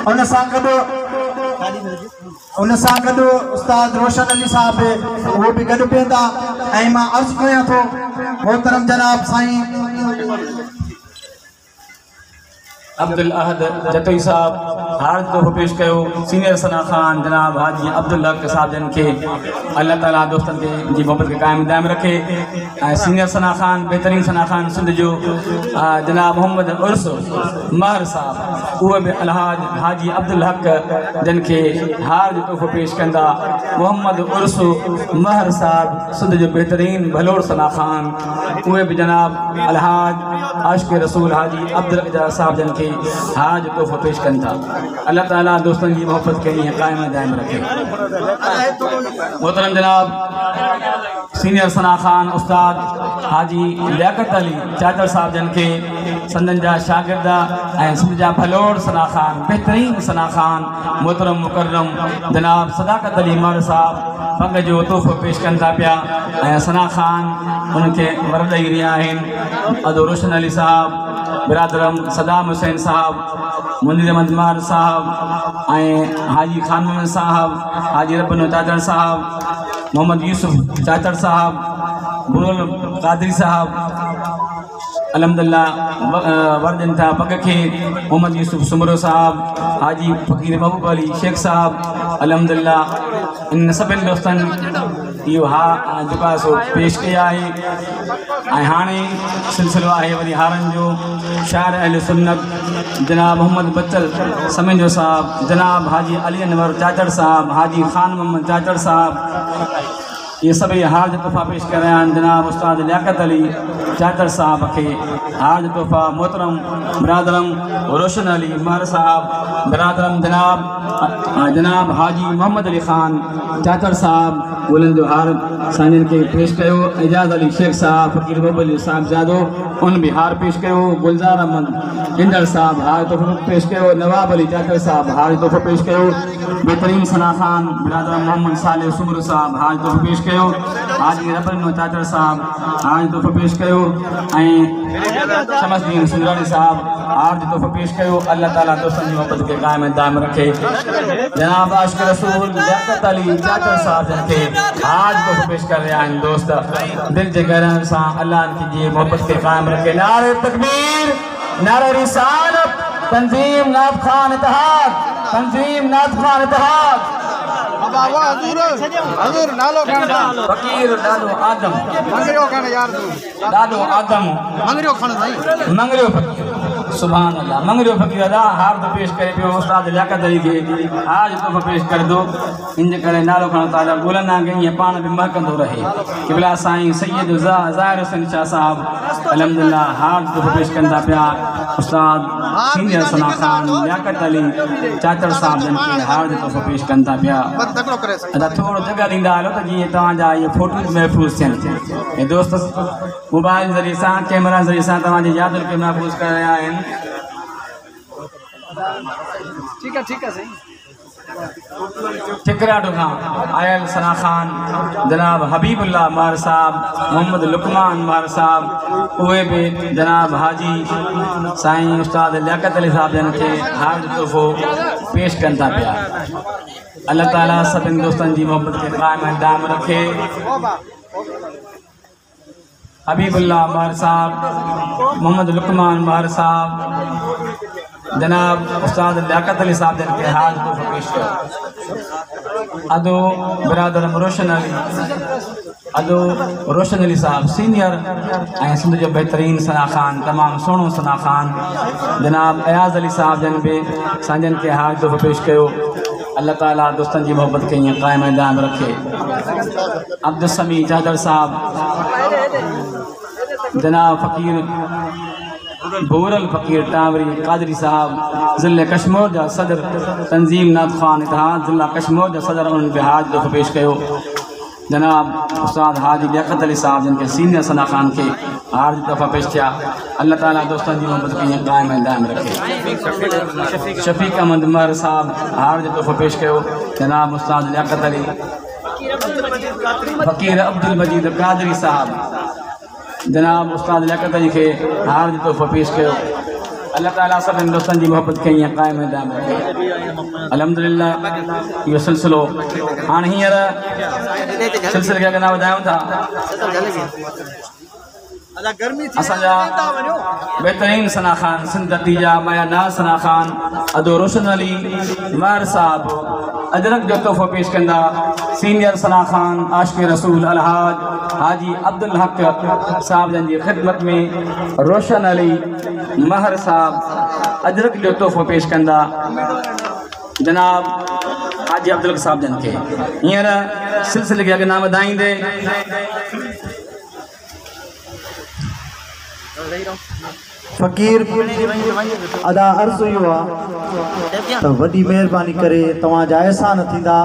उन सां गॾु उस्ताद रोशन अली साहब वो भी गॾु पींदा ऐं मां अर्ज़ कयां थो मोहतरम जनाब साईं अब्दुल अहद जतोई साहब हार तोहफ़ो पेश कयो सीनियर सना खान जनाब हाजी अब्दुल हक साहब जन के अल्लाह ताला दोस्तन के जी मोहब्बत के कायम दायम रखे। सीनियर सना खान बेहतरीन सना खान सिंध जो जनाब मोहम्मद उर्स महर साहब उहे भी अलहाज हाजी अब्दुल हक जन के हार जो तोहफ़ो पेश कंदा। मोहम्मद उर्स महर साहब सिंध जो बेहतरीन भलोड़ सना खान उहे भी जनाब अलहाज आशिक़ रसूल हाजी अब्दुल रज़ाक साहब जन के हाज तोहफ़ो पेश कनि था। अल्लाह ताला दोस्तन की मोहब्बत के लिए कायम दायम रखे। मोहतरम जनाब सीनियर सना खान उस्ताद हाजी लियाकत अली चाचर साहब जन के संदन जा शागिर्द ऐं सिंध जा भलोड़ सना खान बेहतरीन सना खान मोहतरम मुकर्रम जनाब सदाकत अली मर साहब पग जो तोहफ़ो पेश कनि था पिया ऐं सना खान उनके वर ॾेई रहिया आहिनि। अदो रोशन अली साहब बिरादरम सदाम हुसैन साहब मुनीर अहमद साहब ऐं हाजी खान मोहम्मद साहब हाजी रबनो चाचर साहब मोहम्मद यूसुफ चाचर साहब बुरुल कादरी साहब अलहमदुलिल्लाह वर्जन था पग के मोहम्मद यूसुफ सुमरो साहब हाजी फ़कीर महबूब अली शेख साहब अलहमदुलिल्लाह इन सभिनी दोस्तनि इहो जेका सो पेश कया आहे। हाणे सिलसिलो आहे वरी हारनि जो शाइर अहले सुन्नत जनाब मोहम्मद बच्चल समेंजो साहब जनाब हाजी अली अनवर चाचर साहब हाजी खान मोहम्मद चाचर साहब ये सभी हार जो तोहफ़ा पेश कर रहे हैं। जनाब उस्ताद लियाकत अली चाचर साहब के हार जो तोहफ़ा मोहतरम बिरादरम रोशन अली महर साहब बिरादरम जनाब हाजी मोहम्मद अली खान चाचर साहब उन्हनि जो हार साईं के पेश कयो। एजाज अली शेख साहब फ़कीर महबूब अली साहब जादो उन भी हार पेश कयो। गुलजार अहमद इंदर साहब हार तोहफ़ो पेश कयो। नवाब अली चाचर साहब हार तोहफ़ो पेश कयो। बेहतरीन सना खान बिरादर मोहम्मद साले सुमर साहब हार तोहफ़ो पेश कयो। हाजी रबनो चाचर साहब हार तोहफ़ो पेश कयो ऐं शमसदीन सुंदरानी साहब हार तोहफ़ो पेश कयो। अल्लाह ताला दोस्तनि जी मोहब्बत के कायम दायम रखे। जनाब आशिक़ रसूल लियाकत अली चाचर साहब जन के हार तोहफ़ो पेश कर रहा है। दोस्त दिल के गहराइयों से अल्लाह की जी मोहब्बत के कायम रखे। नारे तकबीर नारे रिसालत तंजीम नाथ खान इत्तेहाद तंजीम नाथ खान इत्तेहाद हजूर नालो फकीर डालो आदम मंगरियो खाने यार डालो आदम मंगरियो खाने भाई मंगरियो फकीर सुभान अल्लाह मंगरियो फकीर अदा हार तो पेश करे पियो। उस्ताद लियाकत अली के आज तो पेश कर दो इन करे नालो खणो ताजा बोलना के ये पान भी महकंदो रहे। किबला साईं सैयद ज़ाहिर हुसैन शाह साहब अलहमदुलिल्लाह हार तो पेश कंदा पिया। उस्ताद सीनियर सना खान लियाकत अली चाचर साहब जन के हार तो पेश कंदा पिया। अदा थोड़ो जगह दींदा हलो तो जी तव्हांजा ये फोटो महफूज थियनि। दोस्त मोबाइल ज़रिए सां कैमरा ज़रिए सां तव्हांजी यादुनि खे महफूज़ करे रहिया आहिनि। ठीक है सही टिकराडो खां आयल सना खान जनाब हबीबुल्लाह महर साहब मोहम्मद लुकमान महर साहब उहे भी जनाब हाजी साईं उस्ताद लियाकत अली साहब जन के हार तोहफ़ो पेश कनि था पिया। अल्लाह ताला सभिनी दोस्तनि जी मोहब्बत के कायम दायम रखे। हबीबुल्लाह महर साहब मोहम्मद लुकमान महर साहब जनाब उस्ताद लियाकत अली साहब जन के हार तोहफ़ो पेश कयो। अदो बिरादर रोशन अली साहब सीनियर ऐं सिंध जो बेहतरीन सना खान तमाम सुहिणो सना खान जनाब अयाज़ अली साहब जन भी सांजन के हार तोहफ़ो पेश कयो। अल्लाह ताला दोस्तनि जी मोहब्बत के ईअं कायम दायम रखे। अब्दुल समी चादर साहब जनाब फ़कीर बोरल फ़कीर टावरी कादरी साहब ज़िले कश्मीर जा सदर तंजीम नाथ खान इत्तेहाद ज़िला कश्मीर जा सदर उन्हनि खे हाज तोहफ़ो पेश कयो। जनाब उस्ताद हाजी लियाकत अली साहब जिन के सीनियर सना खान के हार तोहफ़ा पेश किया। अल्लाह ताला दोस्तनि जी मोहब्बत खे ईअं कायम दायम रखे। शफ़ीक अहमद महर साहब हार तोहफ़ो पेश कयो। जनाब उस्ताद लियाकत अली फ़कीर अब्दुल मजीद कादरी साहब जनाब उस्ताद लियाकत अली के हार तोहफ़ो पेश कयो। अल्लाह ताला सब हिंदुस्तान जी मोहब्बत के यहाँ कायम है दाम अल्हम्दुलिल्लाह यो सिलसिलो हाणे हींअर सिलसिले खे अॻियां वधायूं था असांजा बेहतरीन सना खान सिंध जा माया नाज़ सना खान अदो रोशन अली मार साहब अजरक जो तोहफ़ो पेश कंदा सीनियर सना खान आशिक़ रसूल अलहाज हाजी अब्दुल हक साहब जन जी ख़िदमत में रोशन अली महर साहब अजरक जो तोहफ़ो पेश कंदा जनाब हाजी अब्दुल हक साहब जन के हींअर सिलसिले खे अॻियां वधाईंदे फ़क़ीर अदा अर्ज़ु इहो आहे त वॾी महिरबानी करे तव्हांजा एहसान थींदा